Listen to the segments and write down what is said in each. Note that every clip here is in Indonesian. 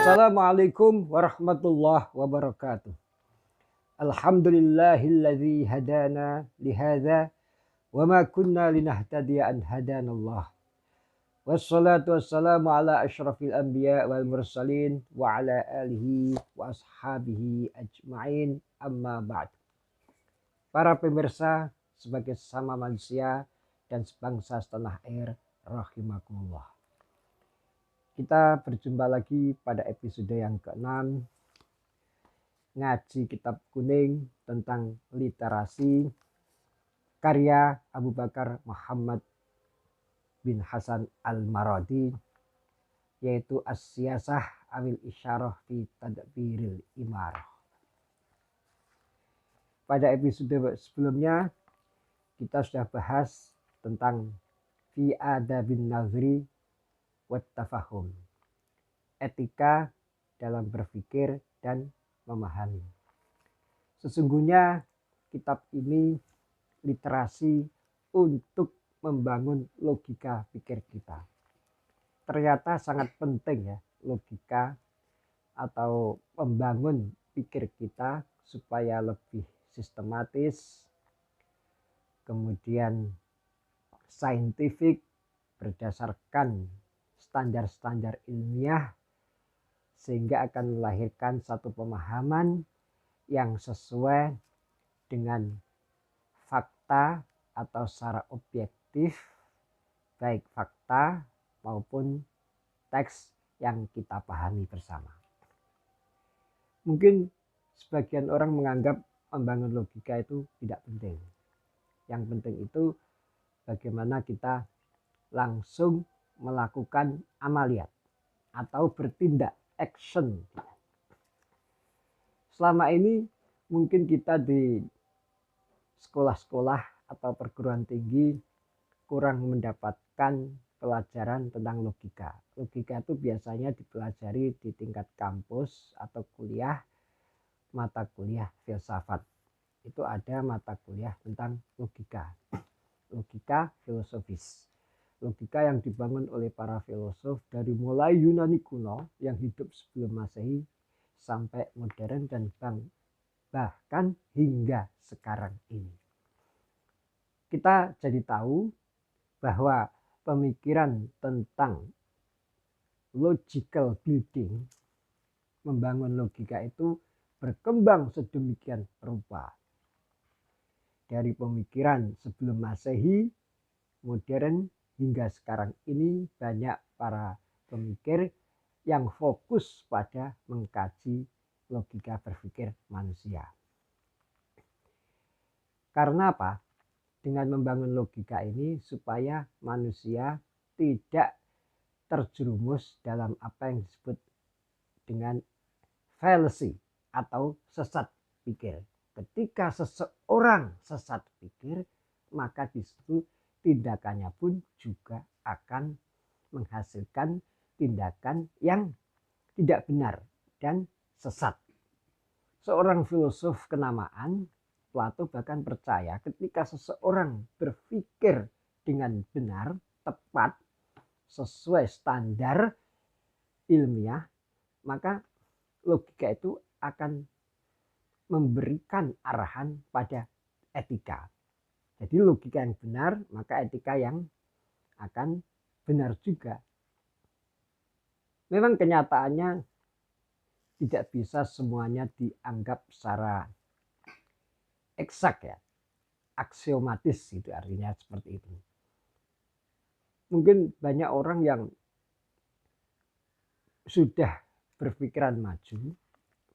Assalamualaikum warahmatullahi wabarakatuh. Alhamdulillahilladzi hadana lihadza wa ma kunna linahtadiya an hadanallah. Wassalatu wassalamu ala asyrafil anbiya wal mursalin wa ala alihi wa ashabihi ajma'in, amma ba'd. Para pemirsa sebagai sesama manusia dan sebangsa setanah air, rahimakumullah. Kita berjumpa lagi pada episode yang ke-6 ngaji kitab kuning tentang literasi karya Abu Bakar Muhammad bin Hasan Al-Maradi, yaitu As-Siyasah awil Isyarah fi Tadbiril Imarah. Pada episode sebelumnya kita sudah bahas tentang fi adabin nazri wat tafahum, etika dalam berpikir dan memahami. Sesungguhnya kitab ini literasi untuk membangun logika pikir kita. Ternyata sangat penting ya, logika atau membangun pikir kita supaya lebih sistematis, kemudian saintifik, berdasarkan standar-standar ilmiah, sehingga akan melahirkan satu pemahaman yang sesuai dengan fakta atau secara objektif, baik fakta maupun teks yang kita pahami bersama. Mungkin sebagian orang menganggap membangun logika itu tidak penting. Yang penting itu bagaimana kita langsung melakukan amaliyat atau bertindak, action. Selama ini mungkin kita di sekolah-sekolah atau perguruan tinggi kurang mendapatkan pelajaran tentang logika. Logika itu biasanya dipelajari di tingkat kampus atau kuliah, mata kuliah filsafat. Itu ada mata kuliah tentang logika, logika filosofis. Logika yang dibangun oleh para filosof dari mulai Yunani kuno yang hidup sebelum Masehi sampai modern dan bahkan hingga sekarang ini. Kita jadi tahu bahwa pemikiran tentang logical building, membangun logika itu berkembang sedemikian rupa. Dari pemikiran sebelum Masehi, modern, hingga sekarang ini banyak para pemikir yang fokus pada mengkaji logika berpikir manusia. Karena apa? Dengan membangun logika ini supaya manusia tidak terjerumus dalam apa yang disebut dengan fallacy atau sesat pikir. Ketika seseorang sesat pikir, maka disitu tindakannya pun juga akan menghasilkan tindakan yang tidak benar dan sesat. Seorang filosof kenamaan, Plato bahkan percaya ketika seseorang berpikir dengan benar, tepat, sesuai standar ilmiah, maka logika itu akan memberikan arahan pada etika. Jadi logika yang benar, maka etika yang akan benar juga. Memang kenyataannya tidak bisa semuanya dianggap secara eksak ya, aksiomatis, itu artinya seperti itu. Mungkin banyak orang yang sudah berpikiran maju,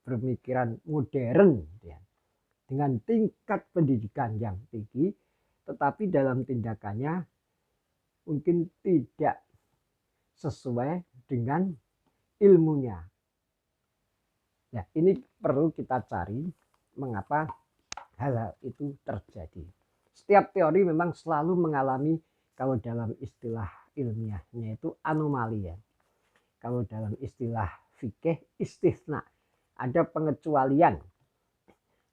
berpikiran modern ya, dengan tingkat pendidikan yang tinggi, tetapi dalam tindakannya mungkin tidak sesuai dengan ilmunya. Ya, ini perlu kita cari mengapa hal itu terjadi. Setiap teori memang selalu mengalami, kalau dalam istilah ilmiahnya itu anomali ya. Kalau dalam istilah fikih istisna, ada pengecualian.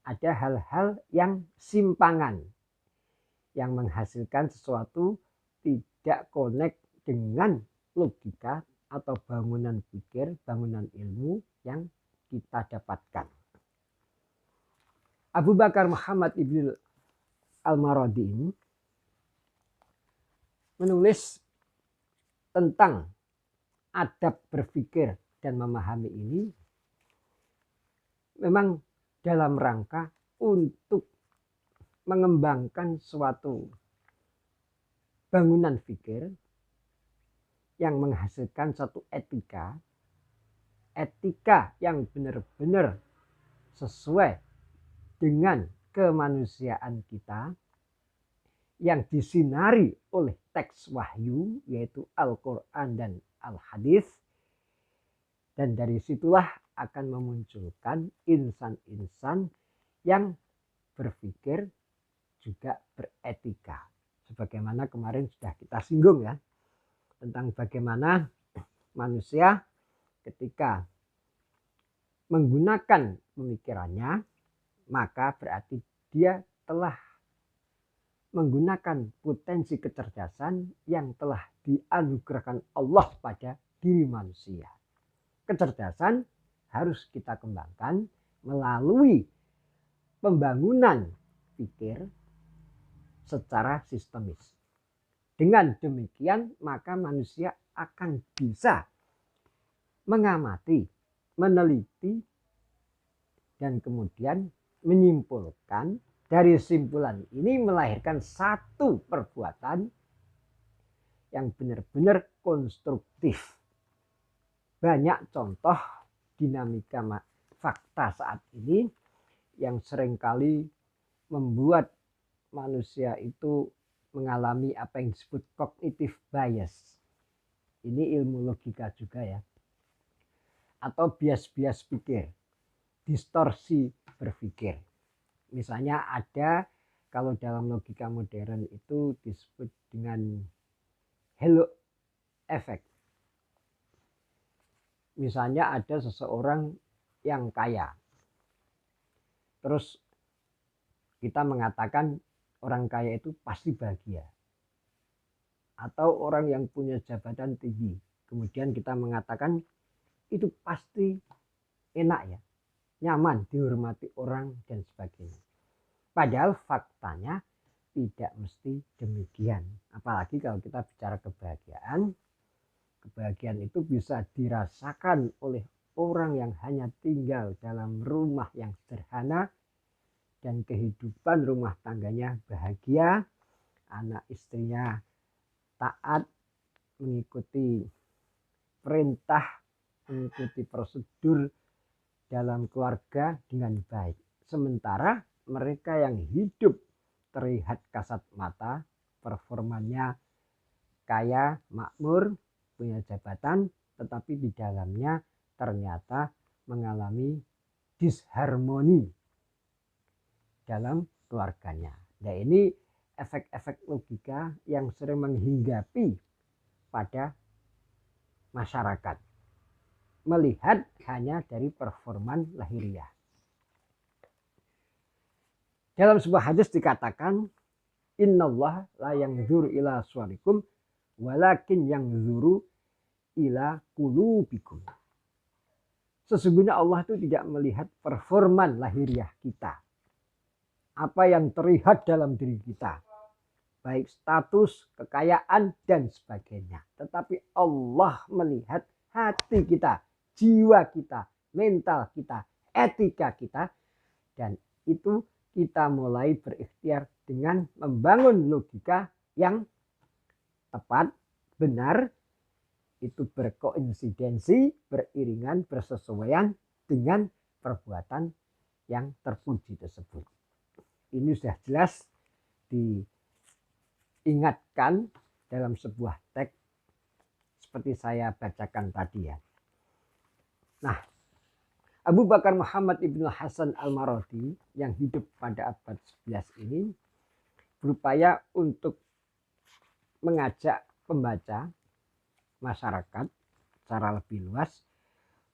Ada hal-hal yang simpangan yang menghasilkan sesuatu tidak connect dengan logika, atau bangunan pikir, bangunan ilmu yang kita dapatkan. Abu Bakar Muhammad Ibn Al-Maradi ini menulis tentang adab berpikir dan memahami ini memang dalam rangka untuk mengembangkan suatu bangunan pikir yang menghasilkan satu etika yang benar-benar sesuai dengan kemanusiaan kita yang disinari oleh teks wahyu yaitu Al-Quran dan Al-Hadis, dan dari situlah akan memunculkan insan-insan yang berpikir juga beretika. Sebagaimana kemarin sudah kita singgung ya, tentang bagaimana manusia ketika menggunakan pemikirannya, maka berarti dia telah menggunakan potensi kecerdasan yang telah dianugerahkan Allah pada diri manusia. Kecerdasan harus kita kembangkan melalui pembangunan pikir secara sistemis. Dengan demikian maka manusia akan bisa mengamati, meneliti, dan kemudian menyimpulkan. Dari simpulan ini melahirkan satu perbuatan yang benar-benar konstruktif. Banyak contoh dinamika fakta saat ini yang seringkali membuat manusia itu mengalami apa yang disebut cognitive bias. Ini ilmu logika juga ya. Atau bias-bias pikir, distorsi berpikir. Misalnya ada, kalau dalam logika modern itu disebut dengan halo effect. Misalnya ada seseorang yang kaya. Terus kita mengatakan orang kaya itu pasti bahagia. Atau orang yang punya jabatan tinggi. Kemudian kita mengatakan itu pasti enak ya, nyaman, dihormati orang dan sebagainya. Padahal faktanya tidak mesti demikian. Apalagi kalau kita bicara kebahagiaan. Kebahagiaan itu bisa dirasakan oleh orang yang hanya tinggal dalam rumah yang sederhana dan kehidupan rumah tangganya bahagia, anak istrinya taat, mengikuti perintah, mengikuti prosedur dalam keluarga dengan baik. Sementara mereka yang hidup terlihat kasat mata, performanya kaya, makmur, punya jabatan, tetapi di dalamnya ternyata mengalami disharmoni dalam keluarganya. Nah, ini efek-efek logika yang sering menghinggapi pada masyarakat. Melihat hanya dari performan lahiriah. Dalam sebuah hadis dikatakan, Innallah la yanzuru ila suwarikum walakin yanzuru ila qulubikum. Sesungguhnya Allah itu tidak melihat performan lahiriah kita. Apa yang terlihat dalam diri kita. Baik status, kekayaan, dan sebagainya. Tetapi Allah melihat hati kita, jiwa kita, mental kita, etika kita. Dan itu kita mulai berikhtiar dengan membangun logika yang tepat, benar, itu berkoinsidensi, beriringan, bersesuaian dengan perbuatan yang terpuji tersebut. Ini sudah jelas diingatkan dalam sebuah teks seperti saya bacakan tadi ya. Nah, Abu Bakar Muhammad Ibn Hasan Al-Maradi yang hidup pada abad 11 ini berupaya untuk mengajak pembaca masyarakat secara lebih luas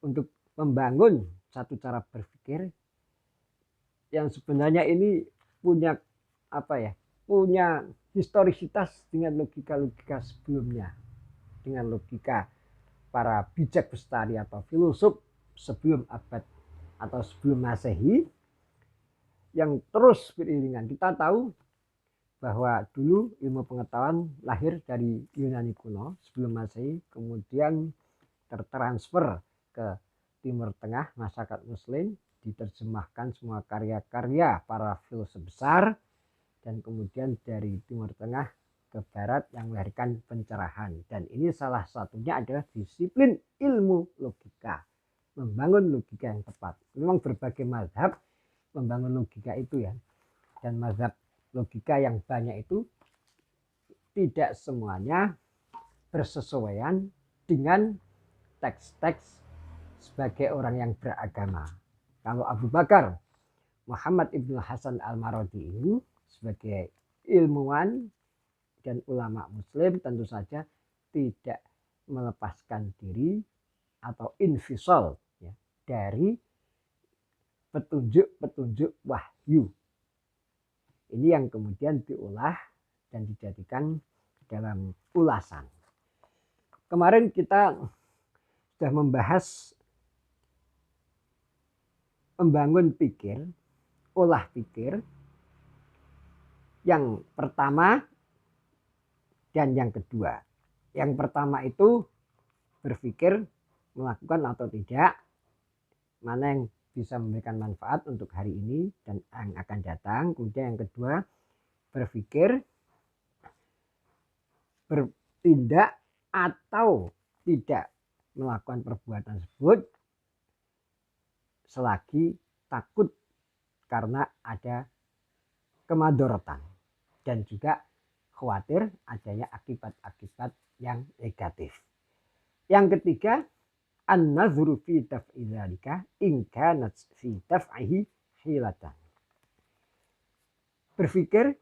untuk membangun satu cara berpikir yang sebenarnya ini punya historisitas dengan logika-logika sebelumnya, dengan logika para bijak bestari atau filosof sebelum abad atau sebelum Masehi yang terus beriringan. Kita tahu bahwa dulu ilmu pengetahuan lahir dari Yunani kuno sebelum Masehi, kemudian tertransfer ke Timur Tengah, masyarakat Muslim, diterjemahkan semua karya-karya para filsuf besar, dan kemudian dari Timur Tengah ke Barat yang melahirkan pencerahan. Dan ini salah satunya adalah disiplin ilmu logika, membangun logika yang tepat. Memang berbagai mazhab membangun logika itu ya, dan mazhab logika yang banyak itu tidak semuanya bersesuaian dengan teks-teks sebagai orang yang beragama. Kalau Abu Bakar Muhammad Ibnu Hasan Al-Marodi ini sebagai ilmuwan dan ulama muslim tentu saja tidak melepaskan diri atau infisal ya, dari petunjuk-petunjuk wahyu. Ini yang kemudian diolah dan dijadikan dalam ulasan. Kemarin kita sudah membahas membangun pikir, olah pikir yang pertama dan yang kedua. Yang pertama itu berpikir melakukan atau tidak, mana yang bisa memberikan manfaat untuk hari ini dan yang akan datang. Kemudian yang kedua, berpikir bertindak atau tidak melakukan perbuatan tersebut selagi takut karena ada kemadorotan dan juga khawatir adanya akibat-akibat yang negatif. Yang ketiga, an-nazru fi daf'i dzalika in kanat fi daf'ihi hilatan. Berpikir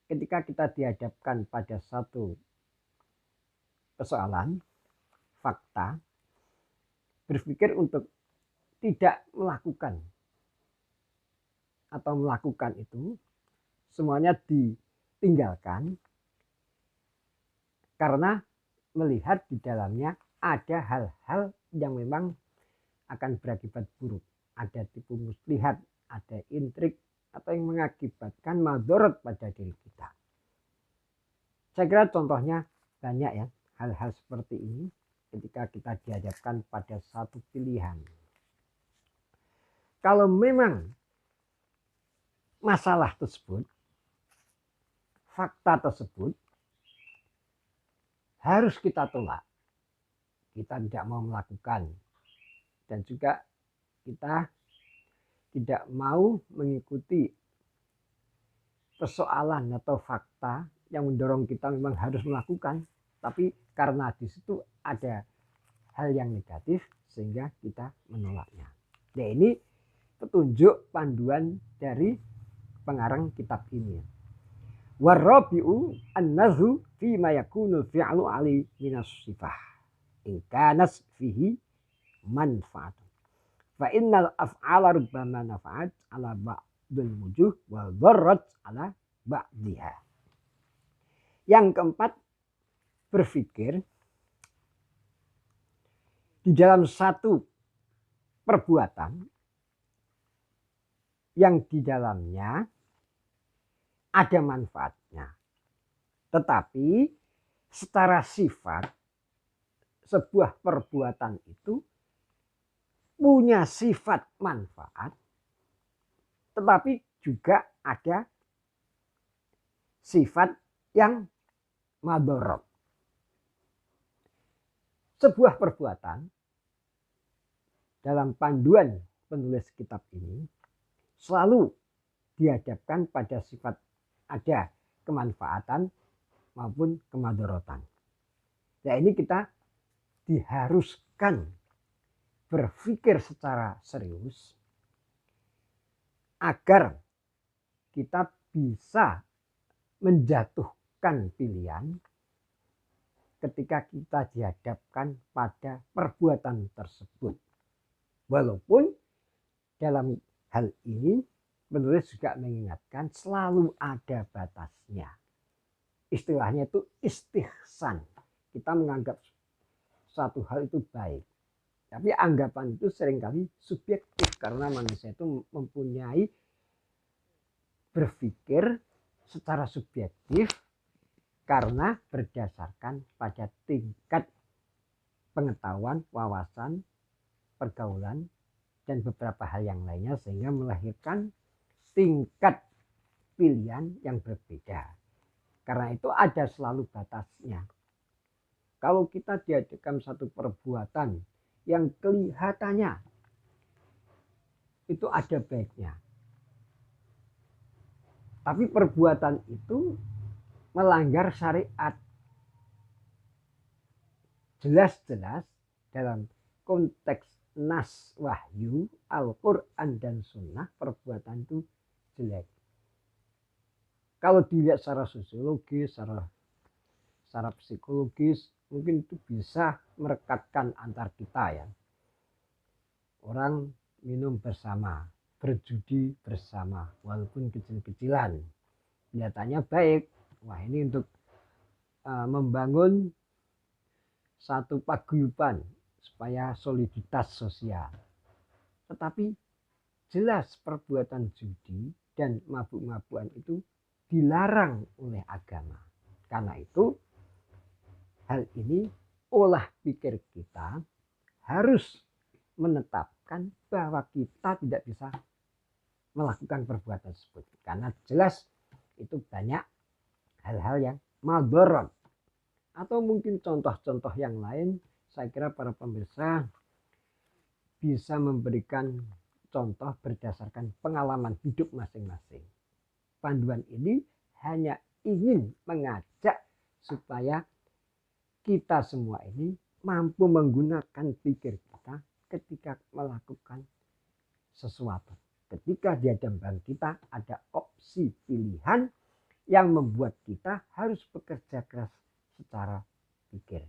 ketika kita dihadapkan pada satu persoalan, fakta, berpikir untuk tidak melakukan atau melakukan itu, semuanya ditinggalkan karena melihat di dalamnya ada hal-hal yang memang akan berakibat buruk. Ada tipu muslihat, ada intrik, atau yang mengakibatkan madorot pada diri kita. Saya kira contohnya banyak ya, hal-hal seperti ini ketika kita dihadapkan pada satu pilihan. Kalau memang masalah tersebut, fakta tersebut harus kita tolak, kita tidak mau melakukan, dan juga kita tidak mau mengikuti persoalan atau fakta yang mendorong kita memang harus melakukan, tapi karena di situ ada hal yang negatif sehingga kita menolaknya. Nah, ini petunjuk panduan dari pengarang kitab ini. Warabi'u an-nazhu fi ma yakunu fi'lu ali minas sifah in kanas fihi manfaat. Fa innal af'ala rubbama nafa'at ala ba'dil wujuh wa dharrat ala ba'diha. Yang keempat, berpikir di dalam satu perbuatan yang di dalamnya ada manfaatnya, tetapi secara sifat sebuah perbuatan itu punya sifat manfaat, tetapi juga ada sifat yang madorot. Sebuah perbuatan dalam panduan penulis kitab ini selalu dihadapkan pada sifat ada kemanfaatan maupun kemadorotan. Nah, ini kita diharuskan berpikir secara serius agar kita bisa menjatuhkan pilihan ketika kita dihadapkan pada perbuatan tersebut. Walaupun dalam hal ini penulis juga mengingatkan selalu ada batasnya. Istilahnya itu istihsan. Kita menganggap satu hal itu baik. Tapi anggapan itu seringkali subjektif karena manusia itu mempunyai berpikir secara subjektif karena berdasarkan pada tingkat pengetahuan, wawasan, pergaulan, dan beberapa hal yang lainnya sehingga melahirkan tingkat pilihan yang berbeda. Karena itu ada selalu batasnya. Kalau kita diadakan satu perbuatan yang kelihatannya itu ada baiknya, tapi perbuatan itu melanggar syariat, jelas-jelas dalam konteks nas wahyu, Al-Quran dan Sunnah, perbuatan itu jelek. Kalau dilihat secara sosiologis, secara psikologis, mungkin itu bisa merekatkan antar kita ya. Orang minum bersama, berjudi bersama, walaupun kecil-kecilan, kelihatannya baik. Wah, ini untuk membangun satu paguyuban supaya soliditas sosial. Tetapi jelas perbuatan judi dan mabuk-mabukan itu dilarang oleh agama. Karena itu hal ini olah pikir kita harus menetapkan bahwa kita tidak bisa melakukan perbuatan tersebut. Karena jelas itu banyak hal-hal yang madharat. Atau mungkin contoh-contoh yang lain, saya kira para pemirsa bisa memberikan contoh berdasarkan pengalaman hidup masing-masing. Panduan ini hanya ingin mengajak supaya kita semua ini mampu menggunakan pikir kita ketika melakukan sesuatu. Ketika di hadapan kita ada opsi pilihan yang membuat kita harus bekerja keras secara pikir.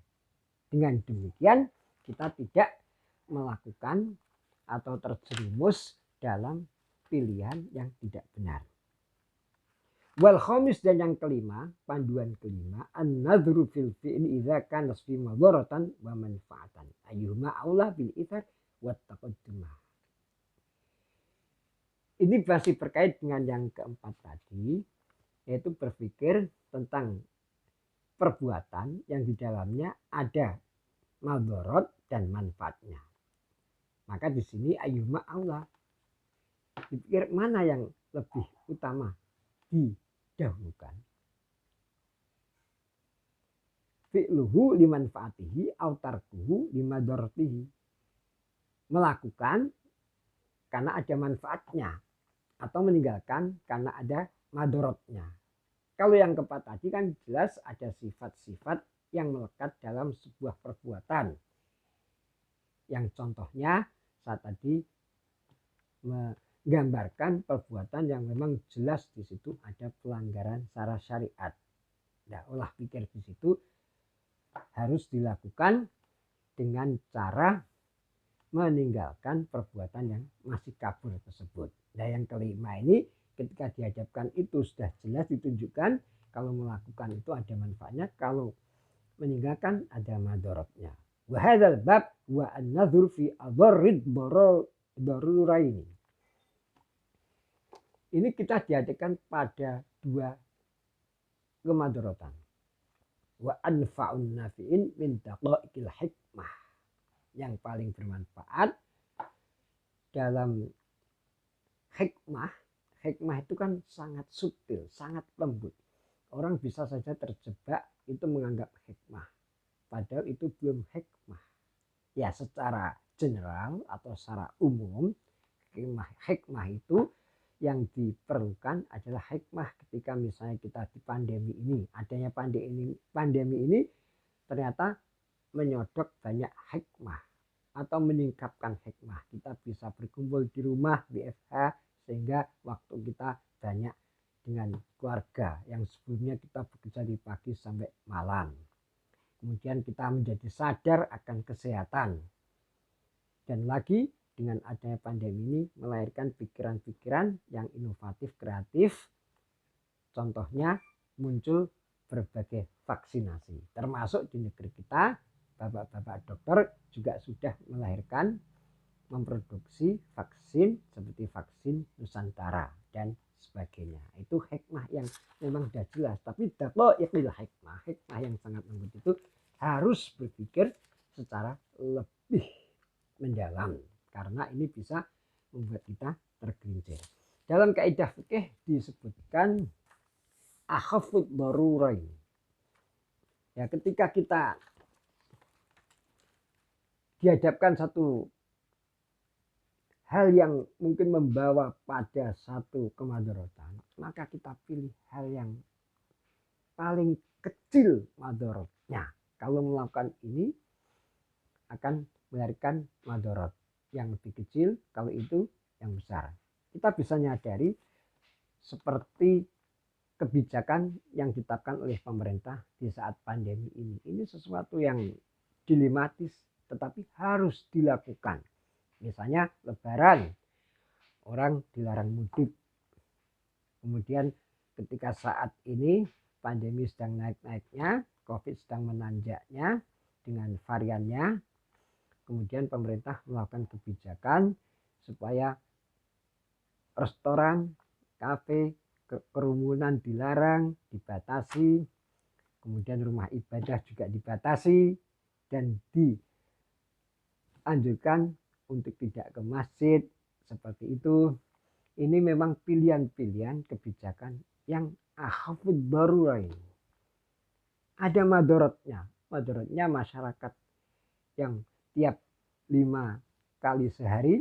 Dengan demikian kita tidak melakukan atau terjerumus dalam pilihan yang tidak benar. Wal khamis, dan yang kelima, panduan kelima, an-nadhru fil fi'li idza kana fi madharatan wa manfaatan ayyuhuma aula bil ithar wa taqaddumah. Ini masih terkait dengan yang keempat tadi, yaitu berpikir tentang perbuatan yang di dalamnya ada madharat dan manfaatnya. Maka di sini ayyuhuma aula, dipikir mana yang lebih utama didahulukan. Fi'luhu limanfaatihi aw tarkuhu limadaratihi. Melakukan karena ada manfaatnya atau meninggalkan karena ada madaratnya. Kalau yang keempat tadi kan jelas ada sifat-sifat yang melekat dalam sebuah perbuatan. Yang contohnya saat tadi menggambarkan perbuatan yang memang jelas di situ ada pelanggaran secara syariat. Nah, olah pikir di situ harus dilakukan dengan cara meninggalkan perbuatan yang masih kabur tersebut. Nah, yang kelima ini ketika dihadapkan itu sudah jelas ditunjukkan kalau melakukan itu ada manfaatnya, kalau meninggalkan ada madaratnya. Wa hadzal bab wa an-nadhur fi adarrid daruraini. Ini kita dihadapkan pada dua kemadaratan. Wa anfa'un nafi'in min daqaiqil hikmah. Yang paling bermanfaat dalam hikmah. Hikmah itu kan sangat subtil, sangat lembut. Orang bisa saja terjebak itu menganggap hikmah. Padahal itu belum hikmah. Ya, secara general atau secara umum, hikmah itu yang diperlukan adalah hikmah ketika misalnya kita di pandemi ini. Adanya pandemi ini ternyata menyodok banyak hikmah atau meningkatkan hikmah. Kita bisa berkumpul di rumah WFH sehingga waktu kita banyak dengan keluarga yang sebelumnya kita bekerja di pagi sampai malam. Kemudian kita menjadi sadar akan kesehatan. Dan lagi dengan adanya pandemi ini melahirkan pikiran-pikiran yang inovatif, kreatif. Contohnya muncul berbagai vaksinasi. Termasuk di negeri kita bapak-bapak dokter juga sudah melahirkan, memproduksi vaksin seperti vaksin Nusantara dan sebagainya. Itu hikmah yang memang sudah jelas. Tapi itulah hikmah yang sangat lembut itu harus berpikir secara lebih mendalam, karena ini bisa membuat kita tergelincir. Dalam kaidah fikih disebutkan akhafud darurain. Ya, ketika kita dihadapkan satu hal yang mungkin membawa pada satu kemadharatan, maka kita pilih hal yang paling kecil madharatnya. Kalau melakukan ini akan melahirkan madharat yang lebih kecil, kalau itu yang besar. Kita bisa nyadari seperti kebijakan yang ditetapkan oleh pemerintah di saat pandemi ini. Ini sesuatu yang dilematis tetapi harus dilakukan. Misalnya lebaran, orang dilarang mudik. Kemudian ketika saat ini pandemi sedang naik-naiknya, COVID sedang menanjaknya dengan variannya, kemudian pemerintah melakukan kebijakan supaya restoran, kafe, kerumunan dilarang, dibatasi, kemudian rumah ibadah juga dibatasi, dan dianjurkan untuk tidak ke masjid, seperti itu. Ini memang pilihan-pilihan kebijakan yang akhafud darurain. Ada madharatnya masyarakat yang tiap 5 kali sehari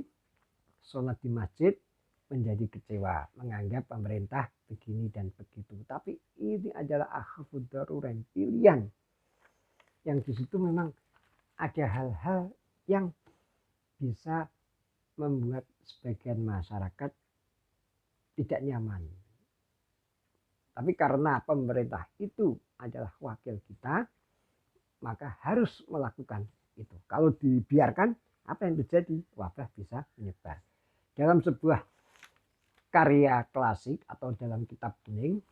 sholat di masjid menjadi kecewa, menganggap pemerintah begini dan begitu. Tapi ini adalah akhafud darurain, pilihan yang di situ memang ada hal-hal yang bisa membuat sebagian masyarakat tidak nyaman. Tapi karena pemerintah itu adalah wakil kita, maka harus melakukan itu. Kalau dibiarkan, apa yang terjadi? Wabah bisa menyebar. Dalam sebuah karya klasik atau dalam kitab kuning,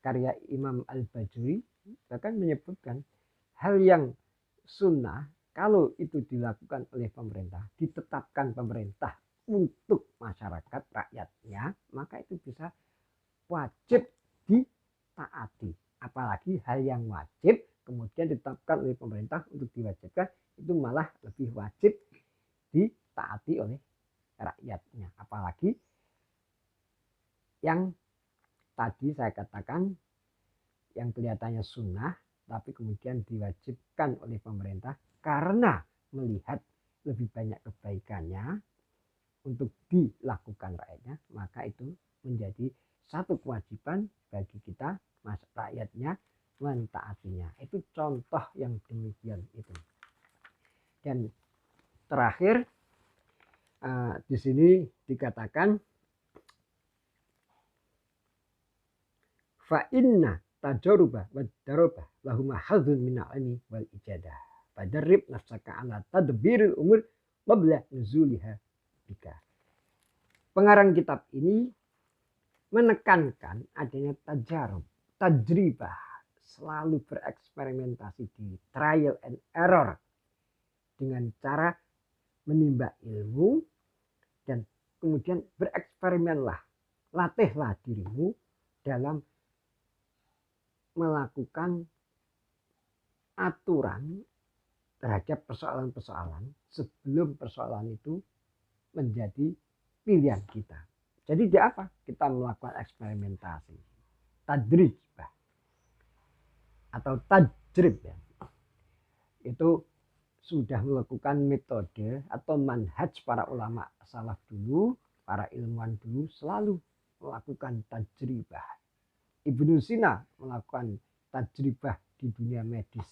karya Imam Al-Bajuri bahkan menyebutkan hal yang sunnah, kalau itu dilakukan oleh pemerintah, ditetapkan pemerintah untuk masyarakat rakyatnya, maka itu bisa wajib ditaati. Apalagi hal yang wajib kemudian ditetapkan oleh pemerintah untuk diwajibkan, itu malah lebih wajib ditaati oleh rakyatnya. Apalagi yang tadi saya katakan yang kelihatannya sunnah tapi kemudian diwajibkan oleh pemerintah karena melihat lebih banyak kebaikannya untuk dilakukan rakyatnya, maka itu menjadi satu kewajiban bagi kita rakyatnya mentaatinya. Itu contoh yang demikian itu. Dan terakhir di sini dikatakan fa inna tajaruba wa daroba lahuma hadzun minal ilmi wal ijadah. Fadarrib nafsaka ala tadbiril umur qabla nuzuliha bika. Pengarang kitab ini menekankan adanya tajarub, tajribah, selalu bereksperimentasi di trial and error dengan cara menimba ilmu, dan kemudian bereksperimenlah, latihlah dirimu dalam melakukan aturan terhadap persoalan-persoalan sebelum persoalan itu menjadi pilihan kita. Jadi di apa? Kita melakukan eksperimentasi, tadrib atau tajrib ya. Itu sudah melakukan metode atau manhaj para ulama salaf dulu, para ilmuwan dulu selalu melakukan tajribah. Ibnu Sina melakukan tajribah di dunia medis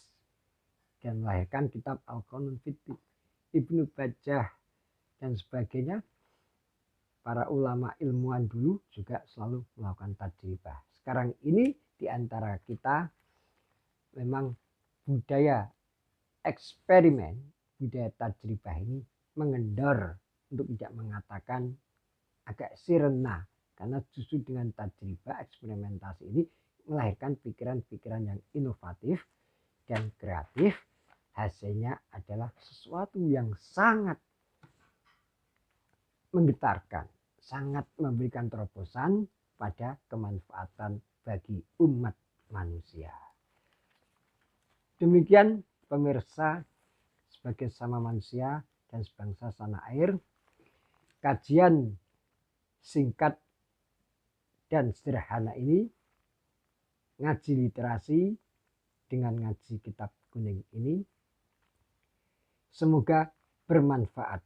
dan melahirkan kitab Al-Qanun Fiddin. Ibnu Bajjah dan sebagainya, para ulama ilmuwan dulu juga selalu melakukan tajribah. Sekarang ini di antara kita memang budaya eksperimen, budaya tajribah ini mengendor, untuk tidak mengatakan agak sirna, karena justru dengan tajribah eksperimentasi ini melahirkan pikiran-pikiran yang inovatif dan kreatif hasilnya adalah sesuatu yang sangat menggetarkan, sangat memberikan terobosan pada kemanfaatan bagi umat manusia. Demikian pemirsa, sebagai sama manusia dan sebangsa tanah air, kajian singkat dan sederhana ini, ngaji literasi dengan ngaji kitab kuning ini, semoga bermanfaat.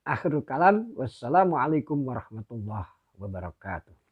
Akhirul kalam, wassalamualaikum warahmatullahi wabarakatuh.